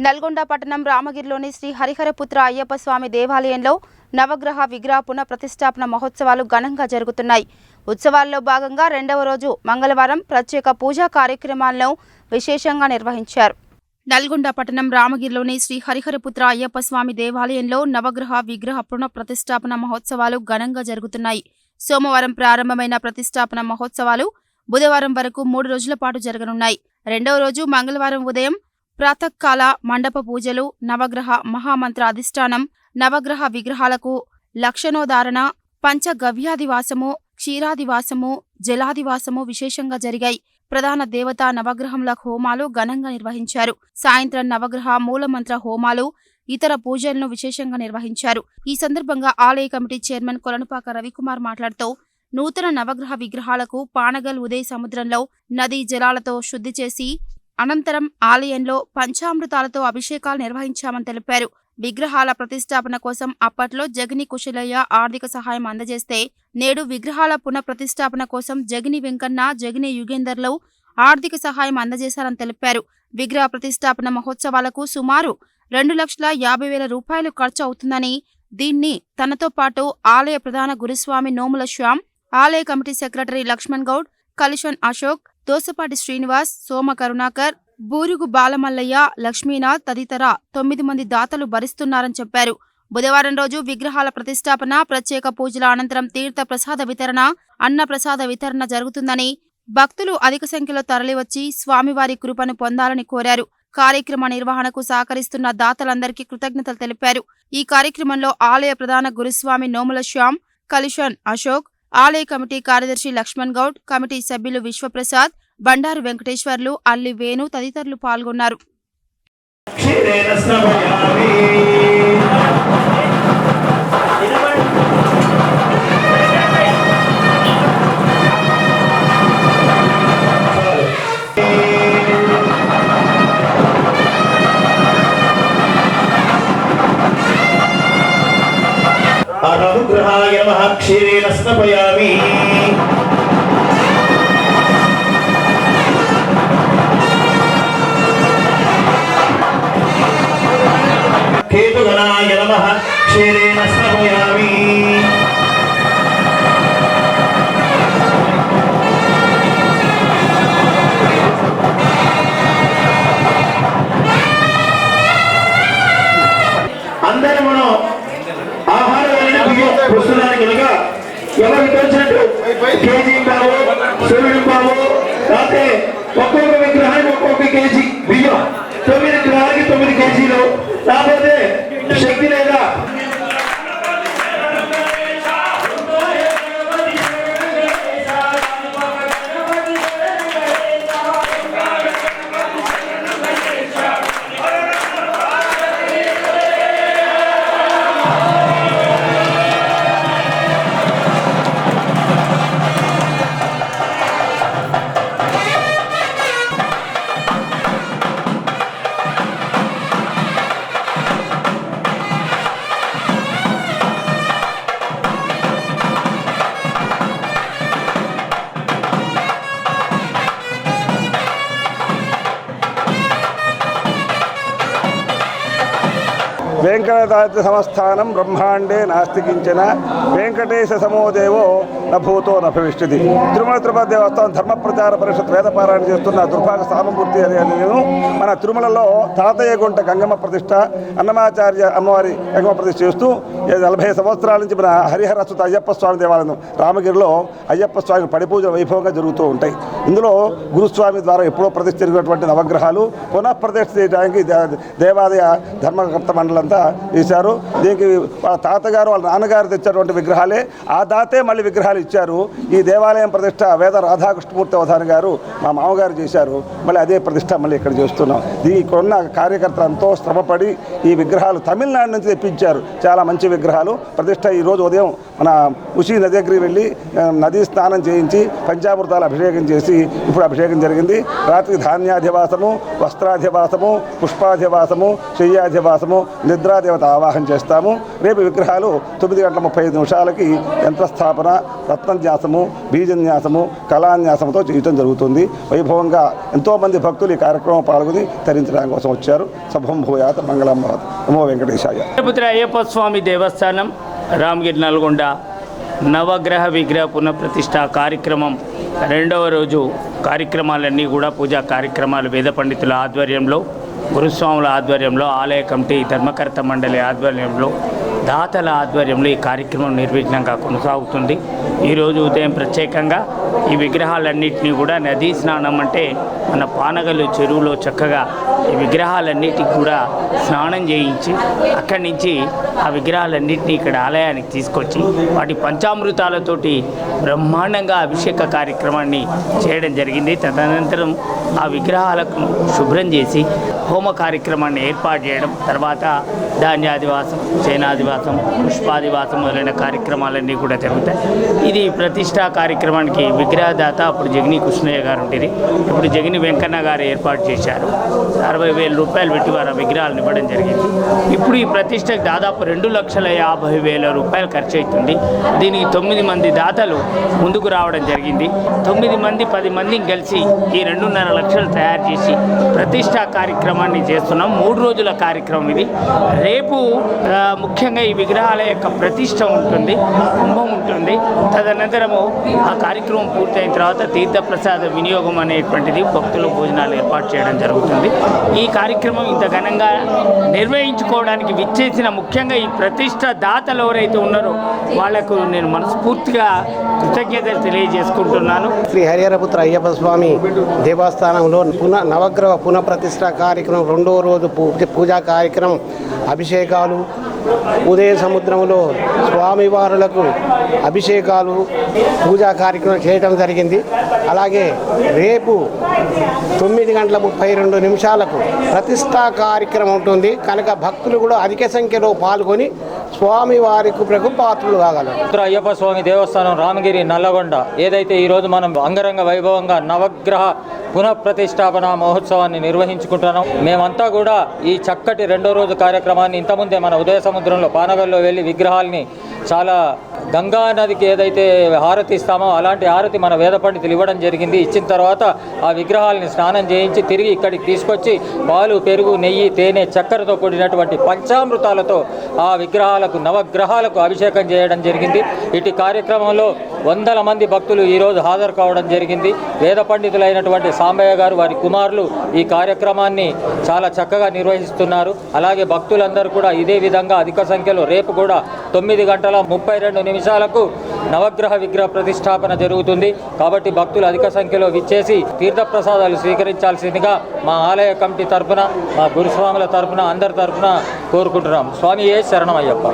నల్గొండ పట్టణం రామగిరిలోని శ్రీ హరిహరపుత్ర అయ్యప్ప స్వామి దేవాలయంలో నవగ్రహ విగ్రహ పునః ప్రతిష్టాపన మహోత్సవాలు ఘనంగా జరుగుతున్నాయి. ఉత్సవాల్లో భాగంగా రెండవ రోజు మంగళవారం ప్రత్యేక పూజా కార్యక్రమాలను విశేషంగా నిర్వహించారు. నల్గొండ పట్టణం రామగిరిలోని శ్రీ హరిహరపుత్ర అయ్యప్ప స్వామి దేవాలయంలో నవగ్రహ విగ్రహ పునః ప్రతిష్టాపన మహోత్సవాలు ఘనంగా జరుగుతున్నాయి. సోమవారం ప్రారంభమైన ప్రతిష్టాపన మహోత్సవాలు బుధవారం వరకు 3 రోజుల పాటు జరగనున్నాయి. రెండవ రోజు మంగళవారం ఉదయం ప్రాతకాల మండప పూజలు, నవగ్రహ మహామంత్ర అధిష్టానం, నవగ్రహ విగ్రహాలకు లక్షణోధారణ, పంచగవ్యాదివాసము, క్షీరాదివాసము, జలాదివాసము విశేషంగా జరిగాయి. ప్రధాన దేవతా నవగ్రహముల హోమాలు ఘనంగా నిర్వహించారు. సాయంత్రం నవగ్రహ మూలమంత్ర హోమాలు, ఇతర పూజలను విశేషంగా నిర్వహించారు. ఈ సందర్భంగా ఆలయ కమిటీ చైర్మన్ కొలనుపాక రవికుమార్ మాట్లాడుతూ, నూతన నవగ్రహ విగ్రహాలకు పానగల్ ఉదయ సముద్రంలో నదీ జలాలతో శుద్ధి చేసి అనంతరం ఆలయంలో పంచామృతాలతో అభిషేకాలు నిర్వహించామని తెలిపారు. విగ్రహాల ప్రతిష్టాపన కోసం అప్పట్లో జగిని కుశలయ్య ఆర్థిక సహాయం అందజేస్తే, నేడు విగ్రహాల పునః ప్రతిష్టాపన కోసం జగిని వెంకన్న, జగిని యుగేందర్లు ఆర్థిక సహాయం అందజేశారని తెలిపారు. విగ్రహ ప్రతిష్టాపన మహోత్సవాలకు సుమారు 2,50,000 రూపాయలు ఖర్చు అవుతుందని, దీన్ని తనతో పాటు ఆలయ ప్రధాన గురుస్వామి నోముల శ్యామ్, ఆలయ కమిటీ సెక్రటరీ లక్ష్మణ్ గౌడ్, కలిషన్ అశోక్, దోసపాటి శ్రీనివాస్, సోమ కరుణాకర్, బూరుగు బాలమల్లయ్య, లక్ష్మీనాథ్ తదితర 9 మంది దాతలు భరిస్తున్నారని చెప్పారు. బుధవారం రోజు విగ్రహాల ప్రతిష్టాపన, ప్రత్యేక పూజల అనంతరం తీర్థ ప్రసాద వితరణ, అన్న ప్రసాద వితరణ జరుగుతుందని, భక్తులు అధిక సంఖ్యలో తరలివచ్చి స్వామివారి కృపను పొందాలని కోరారు. కార్యక్రమ నిర్వహణకు సహకరిస్తున్న దాతలందరికీ కృతజ్ఞతలు తెలిపారు. ఈ కార్యక్రమంలో ఆలయ ప్రధాన గురుస్వామి నోముల శ్యామ్, కలిషన్ అశోక్, ఆలయ కమిటీ కార్యదర్శి లక్ష్మణ్ గౌడ్, కమిటీ సభ్యులు విశ్వప్రసాద్, బండారు వెంకటేశ్వర్లు, అల్లి వేణు తదితరులు పాల్గొన్నారు. అనుగ్రహాయ నమః క్షీరేణ స్నపయామి. కేతుగణాయ నమః క్షీరేణ స్నపయామి. అందరూ మనం వస్తున్నాను కనుక ఎవరికి వచ్చినట్టు కేజీ బావు, సూర్యుడు బావు, లేకపోతే ఒక్కొక్క విగ్రహానికి ఒక్కొక్క కేజీ బియ్యం, 9 విగ్రహాలకి 9 కేజీలు, లేకపోతే శక్తి లేదా వెంకటదాద్రి సంస్థానం బ్రహ్మాండే నాస్తి కించన వెంకటేశ సమోదేవో నభూతో నభవిష్యతి. తిరుమల తిరుపతి దేవస్థానం ధర్మ ప్రచార పరిషత్ వేదపారాయణ చేస్తున్న దుర్భాగ సామమూర్తి అనే నేను మన తిరుమలలో తాతయ్య గుంట గంగమ్మ ప్రతిష్ట, అన్నమాచార్య అమ్మవారి గంగమ్మ ప్రతిష్ట చేస్తూ 40 సంవత్సరాల నుంచి మన హరిహరసుత అయ్యప్ప స్వామి దేవాలయం రామగిరిలో అయ్యప్ప స్వామి పడిపూజ వైభవంగా జరుగుతూ ఉంటాయి. ఇందులో గురుస్వామి ద్వారా ఎప్పుడో ప్రతిష్ఠ జరిగినటువంటి నవగ్రహాలు పునః ప్రతిష్ఠ చేయడానికి దేవాలయ ధర్మకర్త మండలంతా చేశారు. దీనికి వాళ్ళ తాతగారు వాళ్ళ నాన్నగారు తెచ్చినటువంటి విగ్రహాలే, ఆ దాతే మళ్ళీ విగ్రహాలు ఇచ్చారు. ఈ దేవాలయం ప్రతిష్ట వేద రాధాకృష్ణమూర్తి అవధాని గారు మా మామగారు చేశారు. మళ్ళీ అదే ప్రతిష్ట మళ్ళీ ఇక్కడ చేస్తున్నాం. దీనికి ఉన్న కార్యకర్తలు ఎంతో శ్రమపడి ఈ విగ్రహాలు తమిళనాడు నుంచి తెప్పించారు. చాలా మంచి విగ్రహాలు ప్రతిష్ట ఈరోజు ఉదయం మన ఉషి నది దగ్గరికి వెళ్ళి నదీ స్నానం చేయించి పంచామృతాలు అభిషేకం చేసి ఇప్పుడు అభిషేకం జరిగింది. రాత్రి ధాన్యాధివాసము, వస్త్రాధివాసము, పుష్పాధివాసము, శయ్యాధివాసము, నిద్రాదేవత ఆవాహన చేస్తాము. రేపు విగ్రహాలు 9:35 యంత్రస్థాపన, రత్నన్యాసము, బీజన్యాసము, కళాన్యాసముతో చేయటం జరుగుతుంది. వైభవంగా ఎంతోమంది భక్తులు ఈ కార్యక్రమం పాల్గొని తరించడం కోసం వచ్చారు. శుభం భూయాత్, మంగళం భవతు. నమో వెంకటేశాయ. తిరుపతి అయ్యప్ప స్వామి దేవస్థానం రామగిరి నల్గొండ నవగ్రహ విగ్రహ పునఃప్రతిష్ఠ కార్యక్రమం 2వ రోజు కార్యక్రమాలన్నీ కూడా పూజా కార్యక్రమాలు వేద పండితుల ఆధ్వర్యంలో, గురుస్వాముల ఆధ్వర్యంలో, ఆలయ కమిటీ ధర్మకర్త మండలి ఆధ్వర్యంలో, దాతల ఆధ్వర్యంలో ఈ కార్యక్రమం నిర్విఘ్నంగా కొనసాగుతుంది. ఈరోజు ఉదయం ప్రత్యేకంగా ఈ విగ్రహాలన్నింటినీ కూడా నదీ స్నానం అంటే మన పానగల్లు చెరువులో చక్కగా ఈ విగ్రహాలన్నిటికి కూడా స్నానం చేయించి అక్కడి నుంచి ఆ విగ్రహాలన్నింటినీ ఇక్కడ ఆలయానికి తీసుకొచ్చి వాటి పంచామృతాలతోటి బ్రహ్మాండంగా అభిషేక కార్యక్రమాన్ని చేయడం జరిగింది. తదనంతరం ఆ విగ్రహాలకు శుభ్రం చేసి హోమ కార్యక్రమాన్ని ఏర్పాటు చేయడం, తర్వాత ధాన్యాదివాసం, సేనాదివాసం, పుష్పాదివాసం మొదలైన కార్యక్రమాలన్నీ కూడా జరుగుతాయి. ఇది ప్రతిష్టా కార్యక్రమానికి విగ్రహదాత అప్పుడు జగిని కృష్ణయ్య గారు ఉండేది, ఇప్పుడు జగిని వెంకన్న గారు ఏర్పాటు చేశారు. 60,000 రూపాయలు పెట్టి వారు విగ్రహాలను ఇవ్వడం జరిగింది. ఇప్పుడు ఈ ప్రతిష్టకు దాదాపు 2,50,000 రూపాయలు ఖర్చు అవుతుంది. దీనికి 9 మంది దాతలు ముందుకు రావడం జరిగింది. 9 మంది 10 మందిని కలిసి ఈ 2.5 లక్షలు తయారు చేసి ప్రతిష్టా కార్యక్రమాన్ని చేస్తున్నాం. 3 రోజుల కార్యక్రమం ఇది. రేపు ముఖ్యంగా ఈ విగ్రహాల యొక్క ప్రతిష్ట ఉంటుంది, కుంభం ఉంటుంది. తదనంతరము ఆ కార్యక్రమం పూర్తయిన తర్వాత తీర్థప్రసాద వినియోగం అనేటువంటిది భక్తుల భోజనాలు ఏర్పాటు చేయడం జరుగుతుంది. ఈ కార్యక్రమం ఇంత ఘనంగా నిర్వహించుకోవడానికి విచ్చేసిన ముఖ్యంగా ఈ ప్రతిష్ట దాతలు ఎవరైతే ఉన్నారో వాళ్లకు నేను మనస్ఫూర్తిగా కృతజ్ఞతలు తెలియజేసుకుంటున్నాను. శ్రీ హరిహరపుత్ర అయ్యప్ప స్వామి దేవస్థానంలో నవగ్రహ పునఃప్రతిష్ఠ కార్యక్రమం 2వ రోజు పూజా కార్యక్రమం, అభిషేకాలు, ఉదయ సముద్రంలో స్వామివారులకు అభిషేకాలు, పూజా కార్యక్రమం చేయడం జరిగింది. అలాగే రేపు 9:32 ప్రతిష్టా కార్యక్రమం ఉంటుంది కనుక భక్తులు కూడా అధిక సంఖ్యలో పాల్గొని స్వామివారికి పాత్రలు కాగలరు. అయ్యప్ప స్వామి దేవస్థానం రామగిరి నల్లగొండ ఏదైతే ఈరోజు మనం అంగరంగ వైభవంగా నవగ్రహ పునఃప్రతిష్టాపన మహోత్సవాన్ని నిర్వహించుకుంటున్నాం. మేమంతా కూడా ఈ చక్కటి 2వ రోజు కార్యక్రమాన్ని ఇంతకుముందే మన ఉదయ సముద్రంలో పానగల్లో వెళ్ళి విగ్రహాల్ని చాలా గంగా నదికి ఏదైతే హారతి ఇస్తామో అలాంటి హారతి మన వేద పండితులు ఇవ్వడం జరిగింది. ఇచ్చిన తర్వాత ఆ విగ్రహాలని స్నానం చేయించి తిరిగి ఇక్కడికి తీసుకొచ్చి పాలు, పెరుగు, నెయ్యి, తేనె, చక్కెరతో కూడినటువంటి పంచామృతాలతో ఆ విగ్రహాలకు, నవగ్రహాలకు అభిషేకం చేయడం జరిగింది. ఇటు కార్యక్రమంలో వందల మంది భక్తులు ఈరోజు హాజరు కావడం జరిగింది. వేద పండితులైనటువంటి సాంబయ్య గారు, వారి కుమారులు ఈ కార్యక్రమాన్ని చాలా చక్కగా నిర్వహిస్తున్నారు. అలాగే భక్తులందరూ కూడా ఇదే విధంగా అధిక సంఖ్యలో రేపు కూడా 9:32 నవగ్రహ విగ్రహ ప్రతిష్టాపన జరుగుతుంది. కాబట్టి భక్తులు అధిక సంఖ్యలో విచ్చేసి తీర్థప్రసాదాలు స్వీకరించాల్సిందిగా మా ఆలయ కమిటీ తరఫున, మా గురుస్వాముల తరఫున, అందరి తరఫున కోరుకుంటున్నాం. స్వామియే శరణమయ్యప్ప.